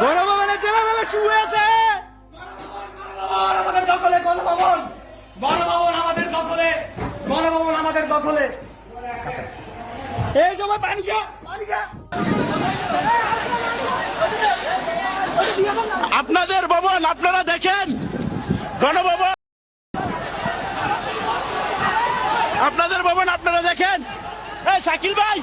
গণভবনের জেলাবেলা শুরু আছে। আমাদের দখলে গণভবন, গণভবন আমাদের দখলে, গণভবন আমাদের দখলে। এই সময় পানি খা, পানি খা। আপনাদের ভবন আপনারা দেখেন, গণভবন আপনাদের ভবন আপনারা দেখেন। এই শাকিল ভাই,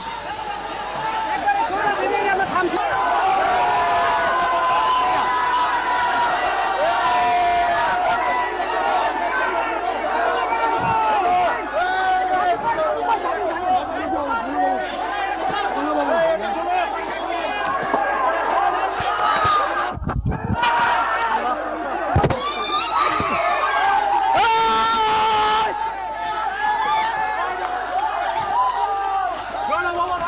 গণভবন